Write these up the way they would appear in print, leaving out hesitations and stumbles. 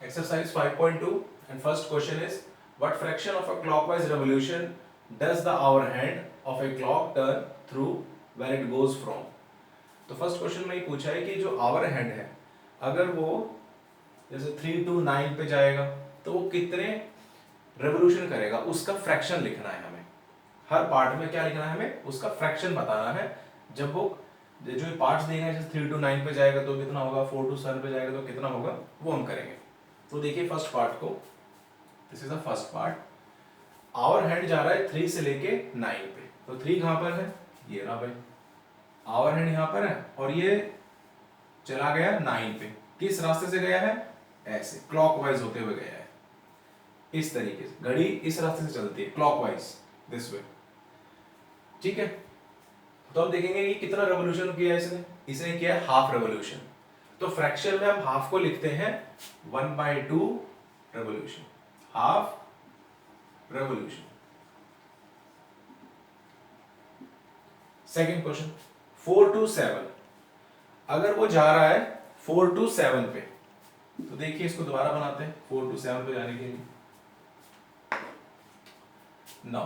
Exercise 5.2 and first question is what fraction of a clockwise revolution does the hour hand of a clock turn through when it goes from। तो first question में ये पूछा है कि जो our hand है अगर वो जैसे 3 to 9 पे जाएगा तो वो कितने रेवोल्यूशन करेगा उसका फ्रैक्शन लिखना है हमें। हर पार्ट में क्या लिखना है हमें उसका फ्रैक्शन बताना है। जब वो जो पार्ट्स दिए गए जैसे 3 to 9 पे जाएगा तो कितना होगा, 4 to 7 पे जाएगा तो कितना होगा, वो हम करेंगे। तो देखिए फर्स्ट पार्ट को, this is the first part. Hour hand जा रहा है 3 से लेके 9 पे, तो 3 कहां पर है, ये रहा भाई। आवर हैंड यहां पर है और ये चला गया 9 पे। किस रास्ते से गया है, ऐसे क्लॉकवाइज होते हुए गया है। इस तरीके से घड़ी इस रास्ते से चलती है क्लॉकवाइज, दिस वे। ठीक है, तो अब देखेंगे कि कितना रेवोल्यूशन किया है इसने किया है हाफ रेवोल्यूशन। तो फ्रैक्शन में हम हाफ को लिखते हैं 1/2 revolution, half revolution. Second question 4 to 7, अगर वो जा रहा है 4 to 7 पे, तो देखिए इसको दोबारा बनाते हैं 4 to 7 पे जाने के लिए। नौ,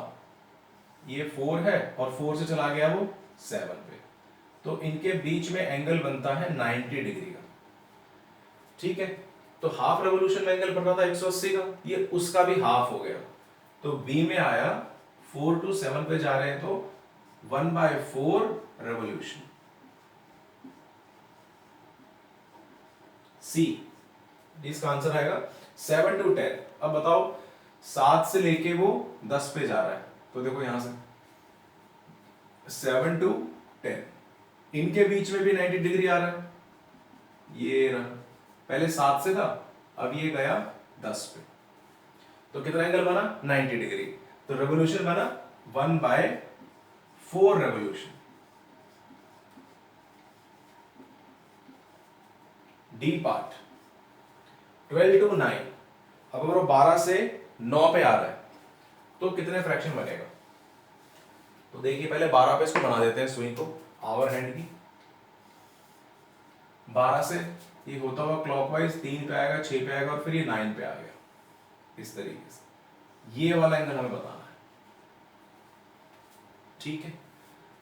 ये 4 है और 4 से चला गया वो 7 पे, तो इनके बीच में एंगल बनता है 90 डिग्री का। ठीक है, तो हाफ रेवोल्यूशन में एंगल बन रहा था 180 का, ये उसका भी हाफ हो गया। तो बी में आया 4 to 7 पे जा रहे हैं तो 1/4 रेवोल्यूशन। सी, इसका आंसर आएगा 7 to 10। अब बताओ 7 से लेके वो 10 पे जा रहा है, तो देखो यहां से 7 to 10, इनके बीच में भी 90 डिग्री आ रहा है। ये रहा, पहले 7 से था, अब ये गया 10 पे, तो कितना एंगल बना, 90 डिग्री। तो रेवोल्यूशन बना 1/4 रेवोल्यूशन। डी पार्ट 12 to 9, अब अगर वो 12 से 9 पे आ रहा है तो कितने फ्रैक्शन बनेगा। तो देखिए पहले 12 पे इसको बना देते हैं सुई को, आवर हैंड की। 12 से ये होता हुआ क्लॉकवाइज 3 पे आएगा, 6 पे आएगा और फिर ये 9 पे आ गया, इस तरीके से। ये वाला एंगल हमें बताना है। ठीक है,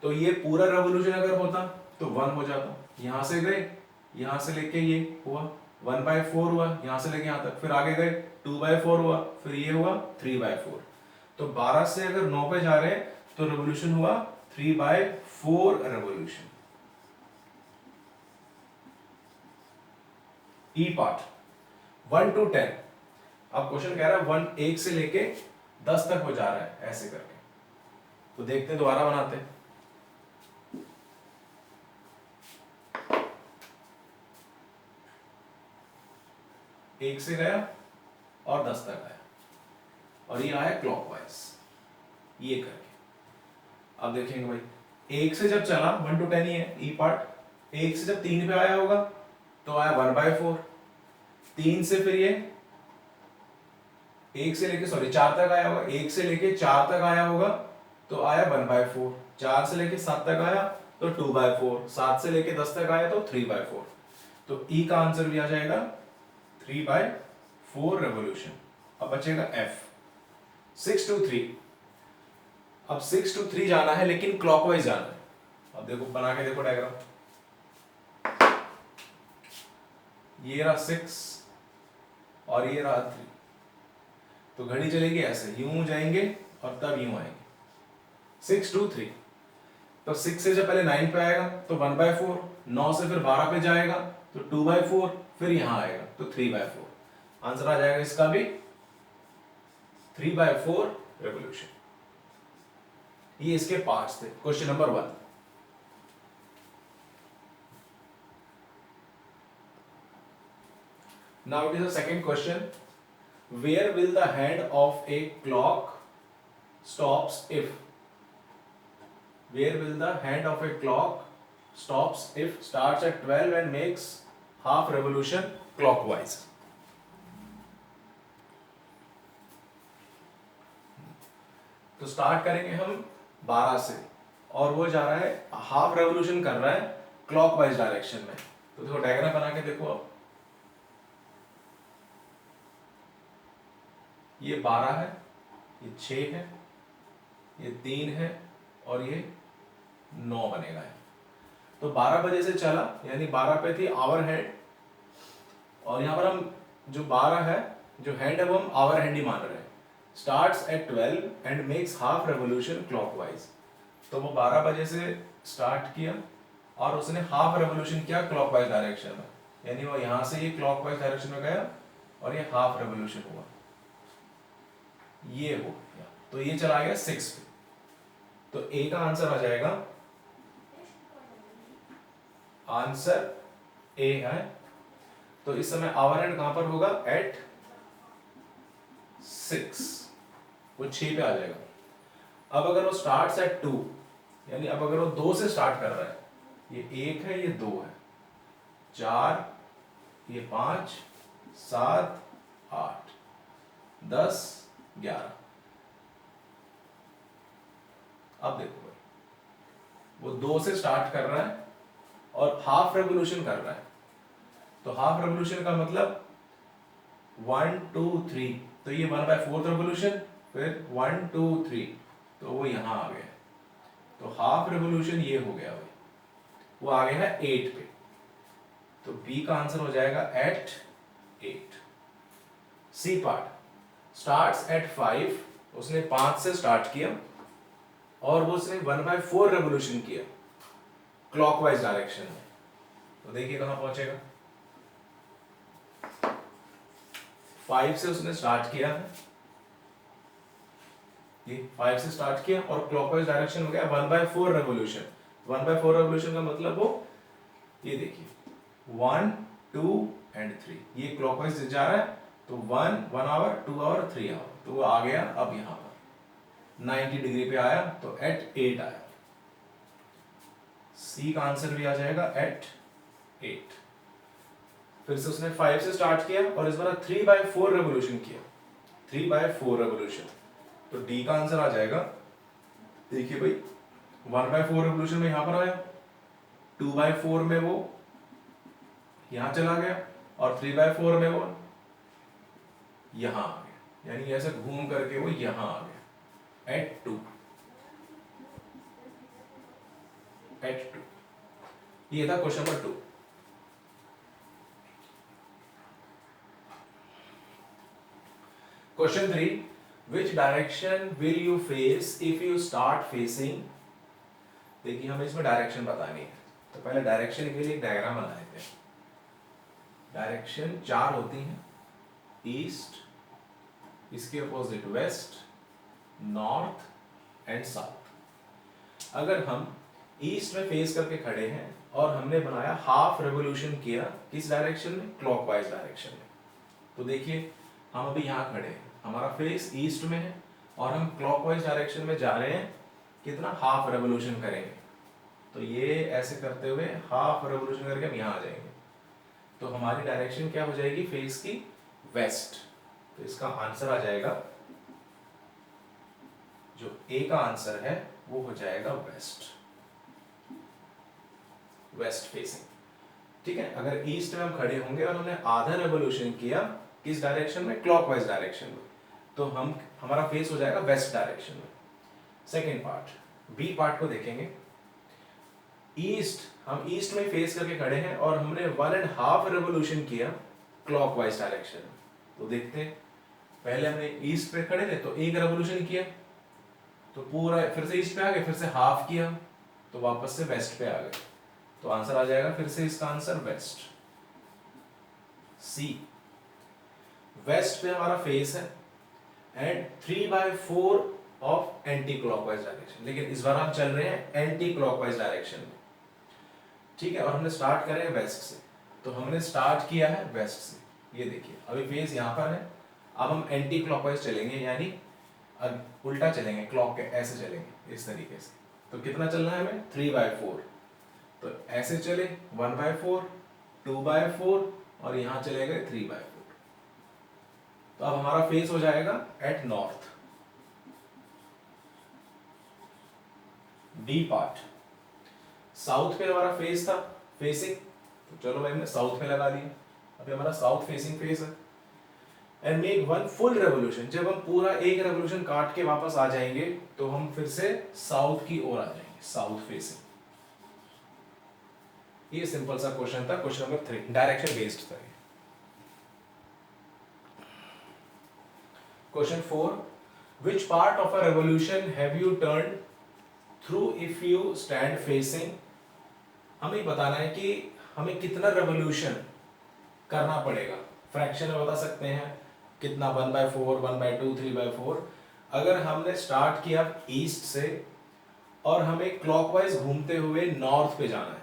तो ये पूरा रेवोल्यूशन अगर होता तो 1 हो जाता। यहां से गए, यहां से लेके ये हुआ 1/4 हुआ, यहां से लेके यहां तक, फिर आगे गए 2/4 हुआ, फिर ये हुआ 3/4। तो 12 से अगर 9 पे जा रहे हैं तो रेवोल्यूशन हुआ 3/4 रेवोल्यूशन। ई पार्ट 1 to 10, अब क्वेश्चन कह रहा है 1 से लेके 10 तक हो जा रहा है ऐसे करके। तो देखते हैं, दोबारा बनाते हैं। एक से गया और 10 तक आया और ये आया क्लॉकवाइज, ये करके। अब देखेंगे भाई 1 से जब चला 1 to 10 ही है ई पार्ट। 1 से जब 3 पे आया होगा तो आया 1/4। 3 से फिर ये 1 से लेके 4 तक आया होगा, 1 से लेके 4 तक आया होगा तो आया 1/4। 4 से लेके 7 तक आया तो 2/4। 7 से लेके 10 तक आया तो 3/4। तो ई का आंसर भी आ जाएगा 3/4 रेवोल्यूशन। अब बचेगा एफ 6 to 3। अब 6 to 3 जाना है लेकिन क्लॉकवाइज जाना है। अब देखो बना के देखो डायग्राम, ये रहा 6 और ये रहा 3। तो घड़ी चलेगी ऐसे, यूं जाएंगे और तब यूं आएंगे 6 to 3। तो 6 से जब पहले 9 पे आएगा तो 1/4, 9 से फिर 12 पे जाएगा तो 2/4, फिर यहां आएगा तो 3/4। आंसर आ जाएगा इसका भी 3/4 रेवोल्यूशन। ये इसके पार्ट्स थे, question number 1। Now it is the second question. Where will the hand of a clock stops if? Where will the hand of a clock stops if starts at 12 and makes half revolution clockwise? तो start करेंगे हम 12 से और वो जा रहा है half revolution कर रहा है क्लॉकवाइज डायरेक्शन में। तो देखो डायग्राम बना के देखो अब, ये 12 है, ये 6 है, ये 3 है और ये 9 बनेगा है। तो 12 बजे से चला, यानी 12 पे थी आवर हैंड, और यहाँ पर हम जो 12 है, जो हैंड है वो हम आवर हैंड ही मान रहे हैं। Starts at 12 and makes half revolution clockwise. तो वो 12 बजे से स्टार्ट किया और उसने हाफ रेवोल्यूशन किया क्लॉकवाइज डायरेक्शन में, यानी वो यहाँ से ये क्लॉकवाइज डायरेक्शन में गया और ये हाफ रेवोल्यूशन हुआ, ये हो गया। तो ये चला गया 6 पे। तो ए का आंसर आ जाएगा, आंसर ए है। तो इस समय आवर एंड कहां पर होगा? एट 6, वो 6 पे आ जाएगा। अब अगर वो स्टार्ट्स एट 2, यानी अब अगर वो 2 से स्टार्ट कर रहा है, ये 1 है, ये 2 है, 4, ये 5, 7, 8, 10, 11। अब देखो भाई, वो 2 से स्टार्ट कर रहा है और हाफ रेवोल्यूशन कर रहा है। तो हाफ रेवोल्यूशन का मतलब 1 2 3, तो ये 1/4 रेवोल्यूशन, फिर 1 2 3, तो वो यहां आ गया। तो हाफ रेवोल्यूशन ये हो गया भाई, वो आ गया है 8 पे। तो बी का आंसर हो जाएगा at 8। C part, starts at 5, उसने 5 से स्टार्ट किया और वो उसने 1/4 रेवोल्यूशन किया क्लॉकवाइज डायरेक्शन में। तो देखिए कहां पहुंचेगा। 5 से उसने स्टार्ट किया है, ये 5 से स्टार्ट किया और क्लॉकवाइज डायरेक्शन हो गया 1/4 रेवोल्यूशन। 1/4 रेवोल्यूशन का मतलब वो, ये देखिए 1 2 एंड 3, ये क्लॉकवाइज जा रहा है, तो 1 आवर, 2 आवर, 3 आवर, तो वो आ गया अब यहां पर 90 डिग्री पे आया, तो एट 8 आया। सी का आंसर भी आ जाएगा एट 8। फिर से उसने 5 से स्टार्ट किया और इस बार 3/4 रेवोल्यूशन किया, 3/4 रेवोल्यूशन। तो डी का आंसर आ जाएगा, देखिए भाई 1/4 रेवोल्यूशन में यहां पर आया, 2/4 में वो यहां चला गया और 3/4 में वो यहां आ गया, यानी ऐसे घूम करके वो यहां आ गया एट 2। ये था question number 2। Question 3, which direction will you face if you start facing. देखिए हमें इसमें डायरेक्शन बतानी है, तो पहले डायरेक्शन के लिए एक डायग्राम बना लेते हैं। डायरेक्शन 4 होती हैं, ईस्ट, इसके opposite west, north and south. अगर हम ईस्ट में फेस करके खड़े हैं और हमने बनाया हाफ रेवोल्यूशन किया, किस डायरेक्शन में? क्लॉकवाइज डायरेक्शन में। तो देखिए हम अभी यहाँ खड़े हैं, हमारा फेस ईस्ट में है और हम क्लॉकवाइज डायरेक्शन में जा रहे हैं, कितना? हाफ रेवोल्यूशन करेंगे। तो ये ऐसे करते हुए हाफ रेवोल्यूशन करके हम यहाँ आ जाएंगे, तो हमारी डायरेक्शन क्या हो जाएगी फेस की? वेस्ट। तो इसका आंसर आ जाएगा, जो ए का आंसर है वो हो जाएगा वेस्ट, वेस्ट फेसिंग। ठीक है, अगर ईस्ट में हम खड़े होंगे और हमने आधा रेवोल्यूशन किया किस डायरेक्शन में? क्लॉकवाइज डायरेक्शन में, तो हमारा फेस हो जाएगा वेस्ट डायरेक्शन में। सेकेंड पार्ट, बी पार्ट को देखेंगे। ईस्ट, हम ईस्ट में फेस करके खड़े हैं और हमने 1.5 रेवोल्यूशन किया क्लॉकवाइज डायरेक्शन में। तो देखते हैं, पहले हमने ईस्ट पे खड़े थे तो एक रेवोल्यूशन किया, तो पूरा फिर से ईस्ट पे आ गए, फिर से हाफ किया, तो वापस से वेस्ट पे आ गए। तो आंसर आ जाएगा फिर से इसका आंसर वेस्ट, सी। वेस्ट पे हमारा फेस है and 3/4 of anti clockwise direction, लेकिन इस बार हम चल रहे हैं एंटी क्लॉकवाइज डायरेक्शन में। ठीक है, और हमने स्टार्ट करें वेस्ट से, तो हमने स्टार्ट किया है वेस्ट से। ये देखिए अभी फेस यहाँ पर है, अब हम एंटी क्लॉकवाइज चलेंगे, यानी अब उल्टा चलेंगे, क्लॉक के ऐसे चलेंगे इस तरीके से। तो कितना चलना है हमें? 3/4। तो ऐसे चले 1/4, 2/4 और यहां चले गए 3/4। तो अब हमारा फेस हो जाएगा at north. D part, south पे हमारा फेस था, फेसिंग, तो चलो भाई हमने साउथ में लगा दिया। अभी हमारा साउथ फेसिंग फेस है। And make one full revolution, जब हम पूरा एक रेवोल्यूशन काट के वापस आ जाएंगे तो हम फिर से साउथ की ओर आ जाएंगे, साउथ फेसिंग। ये सिंपल सा क्वेश्चन था, क्वेश्चन नंबर 3, डायरेक्शन बेस्ड था ये। Question 4, which part of a revolution have U turn through if you stand facing. हमें बताना है कि हमें कितना रेवोल्यूशन करना पड़ेगा, फ्रैक्शन में बता सकते हैं कितना, 1/4, 1/2, 3/4। अगर हमने स्टार्ट किया ईस्ट से और हमें क्लॉकवाइज घूमते हुए नॉर्थ पे जाना है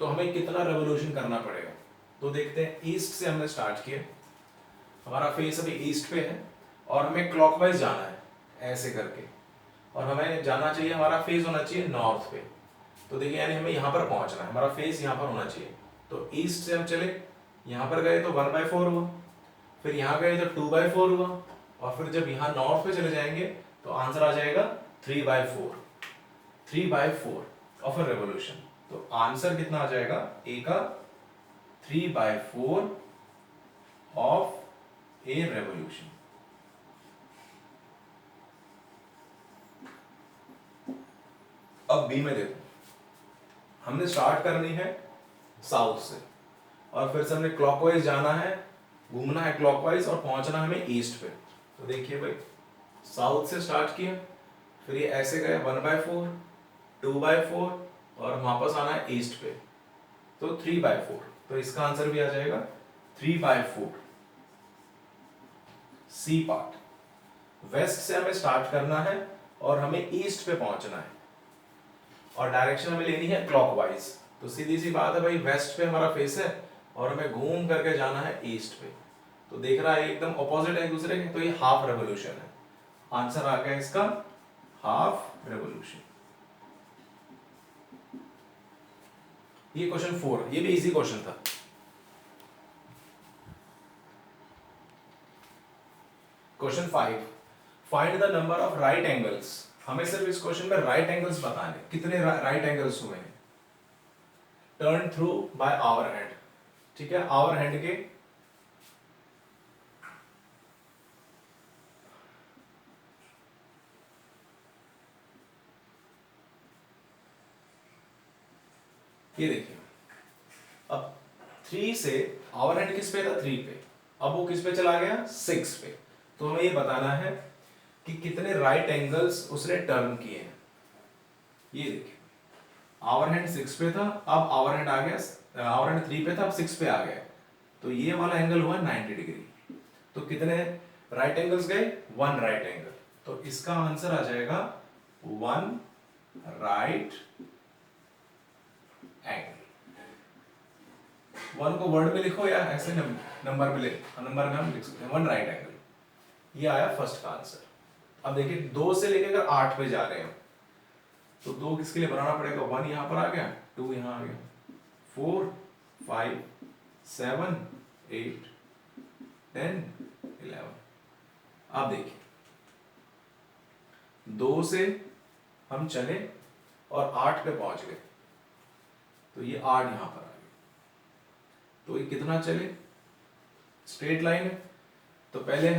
तो हमें कितना रेवोल्यूशन करना पड़ेगा। तो देखते हैं, ईस्ट से हमने स्टार्ट किया, हमारा फेस अभी ईस्ट पे है और हमें क्लॉकवाइज जाना है ऐसे करके, और हमें जाना चाहिए, हमारा फेस होना चाहिए नॉर्थ पे। तो देखिए यानी हमें यहाँ पर पहुंचना है, हमारा फेस यहाँ पर होना चाहिए। तो ईस्ट से हम चले, यहाँ पर गए तो 1/4 हुआ, फिर यहाँ गए तो 2/4 हुआ, और फिर जब यहाँ नॉर्थ पे चले जाएंगे तो आंसर आ जाएगा 3/4, 3/4 ऑफ अ रेवोल्यूशन। तो आंसर कितना आ जाएगा, ए का 3/4 ऑफ ए रेवोल्यूशन। अब बी में देखो, हमने स्टार्ट करनी है साउथ से और फिर से हमने क्लॉकवाइज जाना है, घूमना है क्लॉकवाइज और पहुंचना है हमें ईस्ट पे। तो देखिए भाई, साउथ से स्टार्ट किया, फिर ये ऐसे गए 1/4, 2/4 और वापस आना है ईस्ट पे, तो 3/4। तो इसका आंसर भी आ जाएगा 3/4, सी पार्ट। वेस्ट से हमें स्टार्ट करना है और हमें ईस्ट पे पहुंचना है और डायरेक्शन हमें लेनी है क्लॉकवाइज। तो सीधी सी बात है भाई, वेस्ट पे हमारा फेस है और हमें घूम करके जाना है ईस्ट पे। तो देख रहा है एकदम ऑपोजिट है एक दूसरे के, तो ये हाफ रेवोल्यूशन है। आंसर आ गया इसका हाफ रेवोल्यूशन। ये क्वेश्चन 4, ये भी इजी क्वेश्चन था। Question 5, find the number of right angles. हमें सिर्फ इस क्वेश्चन में राइट एंगल्स बताने, कितने राइट एंगल्स हुए हैं turn through by hour hand. ठीक है, आवर हैंड के ये देखिए, अब 3 से आवर हैंड किस पे था, 3 पे, अब वो किस पे चला गया, 6 पे। तो हमें ये बताना है कि कितने राइट एंगल्स उसने टर्न किए हैं। ये देखिए, आवर हैंड 6 पे था, अब आवर हैंड आ गया, आवर हैंड 3 पे था, अब 6 पे आ गया, तो ये वाला एंगल हुआ 90 डिग्री। तो कितने राइट एंगल्स गए, 1 राइट एंगल। तो इसका आंसर आ जाएगा 1 राइट एंगल। 1 को वर्ड में लिखो या ऐसे नंबर में नंबर में हम लिख सकते हैं 1 राइट एंगल। ये आया फर्स्ट का आंसर। अब देखिए 2 से लेकर अगर 8 पे जा रहे हैं तो 2 किसके लिए बनाना पड़ेगा, 1 यहां पर आ गया, 2 यहां आ गया, 4 5 7 8 10 11। अब देखिए 2 से हम चले और 8 पे पहुंच गए, तो ये 8 यहां पर आ गया, तो ये कितना चले, स्ट्रेट लाइन है, तो पहले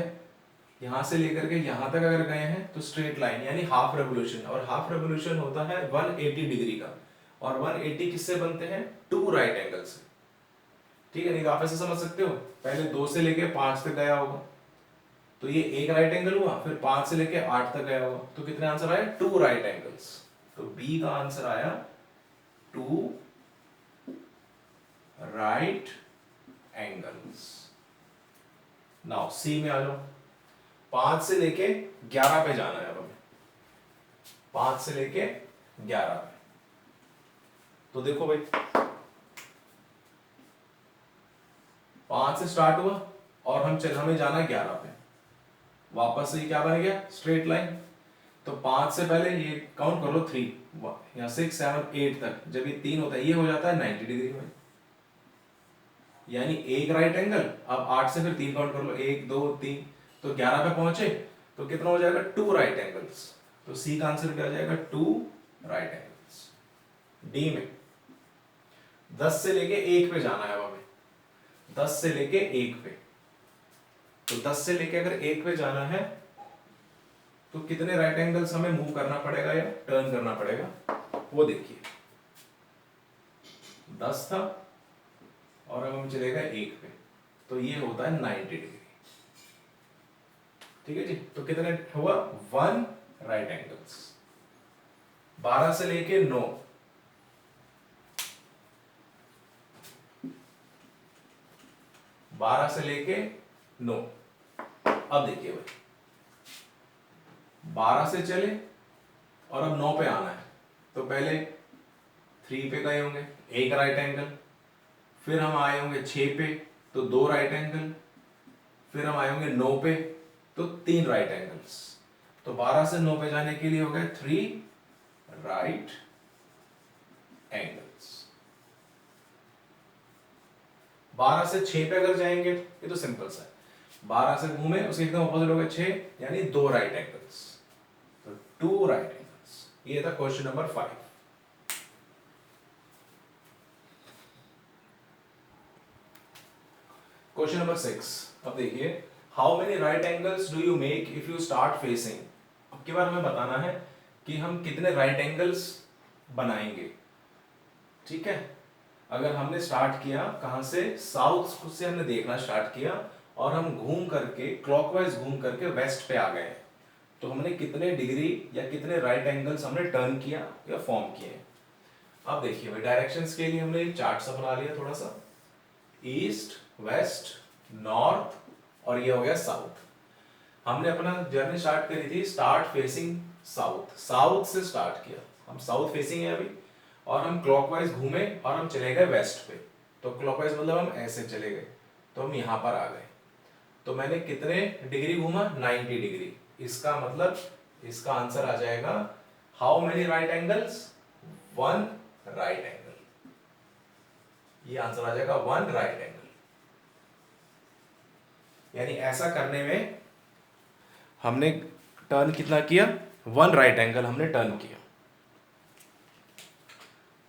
यहां से लेकर के यहां तक अगर गए हैं तो स्ट्रेट लाइन यानी हाफ रेवोल्यूशन, और हाफ रेवोल्यूशन होता है 180 डिग्री का, और 180 किससे बनते हैं, 2 राइट एंगल से। ठीक है, नहीं तो आप ऐसे समझ सकते हो, पहले 2 से लेके 5 तक गया होगा तो ये 1 राइट एंगल हुआ, फिर 5 से लेके 8 तक गया होगा, तो कितने आंसर आए, 2 राइट एंगल्स। तो बी का आंसर आया 2 राइट एंगल्स। नाउ सी में आ जाओ, 5 से लेके 11 पे जाना है अब हमें, 5 से लेके 11 पे। तो देखो भाई 5 से स्टार्ट हुआ और हमें जाना है 11 पे, वापस से ये क्या बन गया, स्ट्रेट लाइन। तो 5 से पहले ये काउंट कर लो 3 या 6 7 8 तक, जब ये 3 होता है ये हो जाता है 90 डिग्री में, यानी 1 राइट एंगल। अब 8 से फिर 3 काउंट कर लो, 1 2 3, तो 11 पे पहुंचे तो कितना हो जाएगा, 2 राइट एंगल्स। तो सी का आंसर क्या आ जाएगा, 2 राइट एंगल्स। डी में 10 से लेके 1 पे जाना है हमें, 10 से लेके 1 पे, तो 10 से लेके अगर 1 पे जाना है तो कितने राइट एंगल्स हमें मूव करना पड़ेगा या टर्न करना पड़ेगा, वो देखिए। 10 था और अब हम चलेगा 1 पे, तो ये होता है 90 डिग्री। ठीक है जी, तो कितने हुआ 1 राइट एंगल्स। 12 से लेके 9, 12 से लेके 9। अब देखिए भाई, 12 से चले और अब 9 पे आना है, तो पहले 3 पे गए होंगे, 1 राइट एंगल, फिर हम आए होंगे 6 पे, तो 2 राइट एंगल, फिर हम आए होंगे 9 पे, तो 3 राइट एंगल्स। तो 12 से 9 पे जाने के लिए हो गए 3 राइट एंगल्स। 12 से 6 पे अगर जाएंगे, ये तो सिंपल सा है, 12 से घूमे उसके एकदम ऑपोजिट हो गए 6, यानी 2 राइट एंगल्स, तो 2 राइट एंगल्स। ये था क्वेश्चन नंबर 5। क्वेश्चन नंबर 6, अब देखिए, how many right angles do you make if you start facing. अब की बार हमें बताना है कि हम कितने राइट एंगल्स बनाएंगे। ठीक है, अगर हमने स्टार्ट किया कहां से, साउथ से हमने देखना स्टार्ट किया और हम घूम करके क्लॉकवाइज घूम करके वेस्ट पे आ गए, तो हमने कितने डिग्री या कितने राइट एंगल्स हमने टर्न किया या फॉर्म किए। अब देखिए भाई, डायरेक्शंस के लिए हमने एक चार्ट सा बना लिया थोड़ा सा, ईस्ट, वेस्ट, नॉर्थ और ये हो गया साउथ। हमने अपना जर्नी स्टार्ट करी थी स्टार्ट फेसिंग साउथ, साउथ से स्टार्ट किया, हम साउथ फेसिंग है अभी, और हम क्लॉकवाइज घूमे और हम चले गए वेस्ट पे। तो क्लॉकवाइज मतलब हम ऐसे चले गए, तो हम यहां पर आ गए। तो मैंने कितने डिग्री घूमा, 90 डिग्री। इसका मतलब इसका आंसर आ जाएगा how many right angles, 1 right angle. ये आंसर आ जाएगा 1 राइट एंगल। यानी ऐसा करने में हमने टर्न कितना किया, 1 राइट एंगल हमने टर्न किया,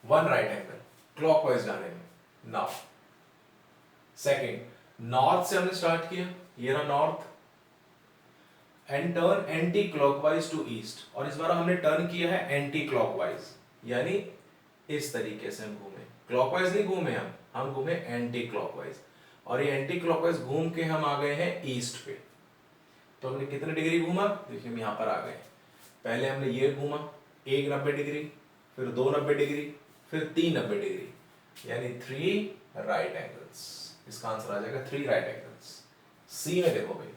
1 राइट एंगल क्लॉकवाइज जाने में। नाउ सेकंड, नॉर्थ से हमने स्टार्ट किया, ये रहा north, and turn anti clockwise to east, और इस बार हमने टर्न किया है एंटी क्लॉकवाइज, यानी इस तरीके से हम घूमे, क्लॉकवाइज नहीं घूमे हम घूमे एंटी क्लॉकवाइज, और ये एंटी क्लॉकवाइज घूम के हम आ गए हैं ईस्ट पे। तो हमने कितने डिग्री घूमा, देखिए हम यहां पर आ गए। पहले हमने ये घूमा 1 90 डिग्री, फिर 2 90 डिग्री, फिर 3 90 डिग्री, यानी 3 राइट एंगल्स। इसका आंसर आ जाएगा 3 राइट एंगल्स। सी में देखो भाई,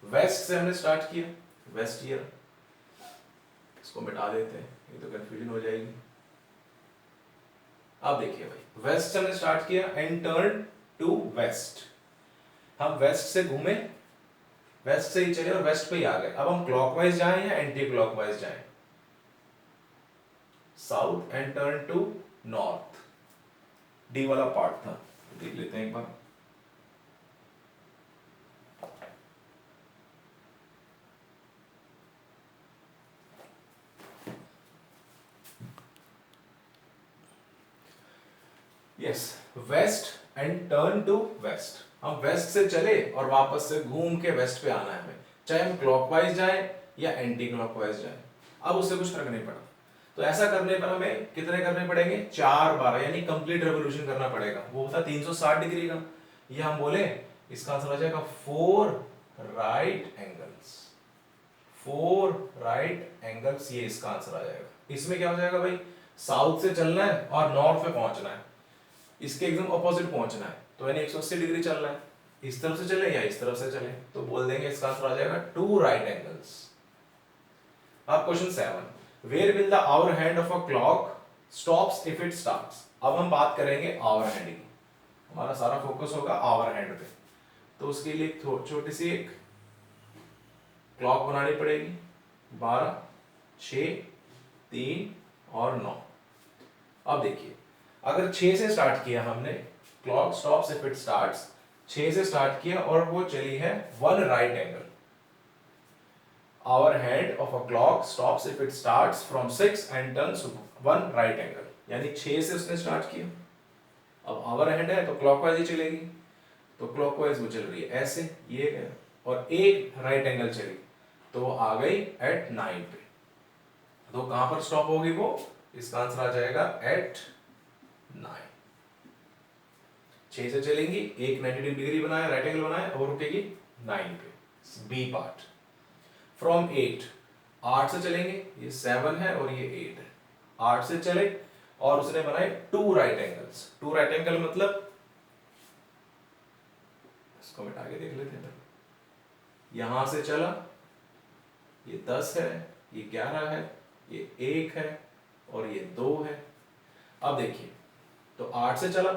वेस्ट से हमने स्टार्ट किया, वेस्ट ईयर, इसको मिटा देते हैं, ये तो कंफ्यूजन हो जाएगी। अब देखिए भाई, वेस्ट से हमने स्टार्ट किया एंड टर्न टू वेस्ट, हम वेस्ट से घूमे, वेस्ट से ही चले और वेस्ट पे ही आ गए। अब हम क्लॉकवाइज जाएं या एंटी क्लॉकवाइज जाएं, south and turn to north, D वाला पार्ट था, देख लेते हैं एक बार। Yes, west and turn to west, हम वेस्ट से चले और वापस से घूम के वेस्ट पे आना है हमें, चाहे हम क्लॉकवाइज जाएं या एंटी क्लॉकवाइज जाएं, अब उससे कुछ फर्क नहीं पड़ा। तो ऐसा करने पर हमें कितने करने पड़ेंगे, 4 12, यानी कंप्लीट रेवोल्यूशन करना पड़ेगा। वो होता 360 डिग्री का, ये हम बोले इसका आंसर आ जाएगा 4 राइट एंगल्स, 4 राइट एंगल्स, ये इसका आंसर आ जाएगा। इसमें क्या हो जाएगा भाई, साउथ से चलना है और नॉर्थ पे पहुंचना है, इसके एकदम ऑपोजिट पहुंचना है, तो यानी 180 डिग्री चलना है, इस तरफ से चले या इस तरफ से चले, तो बोल देंगे इसका आंसर आ जाएगा 2 राइट एंगल्स। अब question 7, where will the hour hand of a clock stops if it starts. अब हम बात करेंगे आवर हैंड की, हमारा सारा फोकस होगा आवर हैंड पे। तो उसके लिए एक छोटी सी एक क्लॉक बनानी पड़ेगी, 12 6 3 और 9। अब देखिए, अगर 6 से स्टार्ट किया हमने, clock stops if it starts, 6 से स्टार्ट किया और वो चली है 1 right angle, hour hand of a clock stops if it starts from 6 and turns 1 right angle, यानी 6 से उसने स्टार्ट किया, अब आवर हैंड है तो क्लॉकवाइज ही चलेगी, तो क्लॉकवाइज वो चल रही है ऐसे, ये गया और एक राइट एंगल चली तो वो आ गई एट 9 पे। तो कहां पर स्टॉप होगी वो? इसका आंसर आ जाएगा एट 9। 6 से चलेंगी, एक 90 डिग्री बनाया, राइट एंगल बनाया और रुकेगी 9 पे। B part. फ्रॉम 8, 8 से चलेंगे, ये 7 है और ये 8 है। 8 से चले और उसने बनाए 2 राइट एंगल्स। 2 राइट एंगल मतलब, इसको मिटा के देख लेते हैं। यहां से चला, ये 10 है, ये 11 है, ये 1 है और ये 2 है। अब देखिए, तो 8 से चला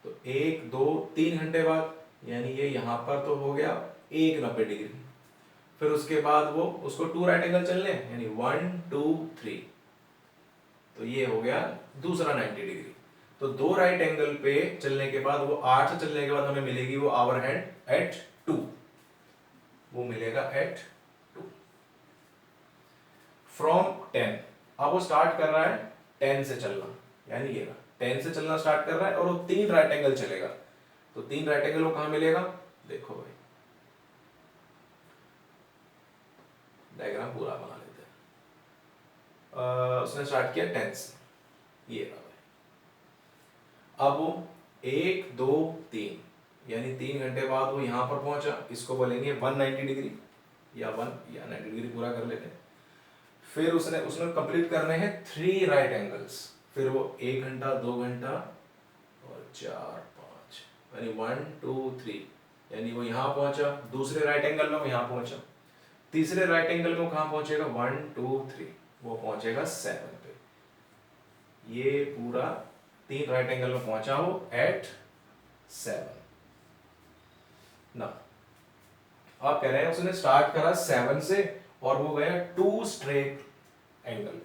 तो 1 2 3 घंटे बाद, यानी ये यहां पर तो हो गया 190 डिग्री। फिर उसके बाद वो उसको 2 राइट एंगल चलने, यानी 1 2 3, तो ये हो गया दूसरा 90 डिग्री। तो 2 राइट एंगल पे चलने के बाद, वो 8 से चलने के बाद हमें मिलेगी वो आवर हैंड एट 2, वो मिलेगा एट 2। फ्रॉम 10, अब वो स्टार्ट कर रहा है 10 से चलना, यानी ये 10 से चलना स्टार्ट कर रहा है और वो 3 राइट एंगल चलेगा। तो 3 राइट एंगल वो कहां मिलेगा? देखो भाई, डायग्राम पूरा बना लेते हैं। उसने स्टार्ट किया 10 से, ये रहा भाई। अब वो 1 2 3, यानी 3 घंटे बाद वो यहां पर पहुंचा, इसको बोलेंगे 190 डिग्री या 90 डिग्री पूरा कर लेते हैं। फिर उसने कंप्लीट करने हैं 3 राइट एंगल्स। फिर वो 1 घंटा 2 घंटा और 4 5, यानी 1 2 3, यानी वो यहां पहुंचा, दूसरे राइट एंगल में वो यहां पहुंचा, तीसरे राइट एंगल में वो कहां पहुंचेगा? 1 2 3, वो पहुंचेगा 7 पे। ये पूरा 3 राइट एंगल में पहुंचा वो एट 7 ना। आप कह रहे हैं उसने स्टार्ट करा 7 से और वो गया 2 स्ट्रेट एंगल।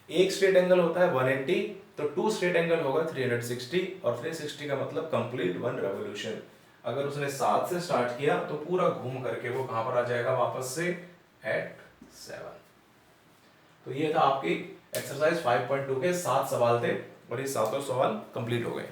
एक स्ट्रेट एंगल होता है 180, तो 2 स्ट्रेट एंगल होगा 360, और 360 का मतलब कंप्लीट 1 रेवोल्यूशन। अगर उसने 7 से स्टार्ट किया तो पूरा घूम करके वो कहां पर आ जाएगा? वापस से एट 7। तो ये था आपकी एक्सरसाइज 5.2 के 7 सवाल थे और ये 7 सवाल कंप्लीट हो गए।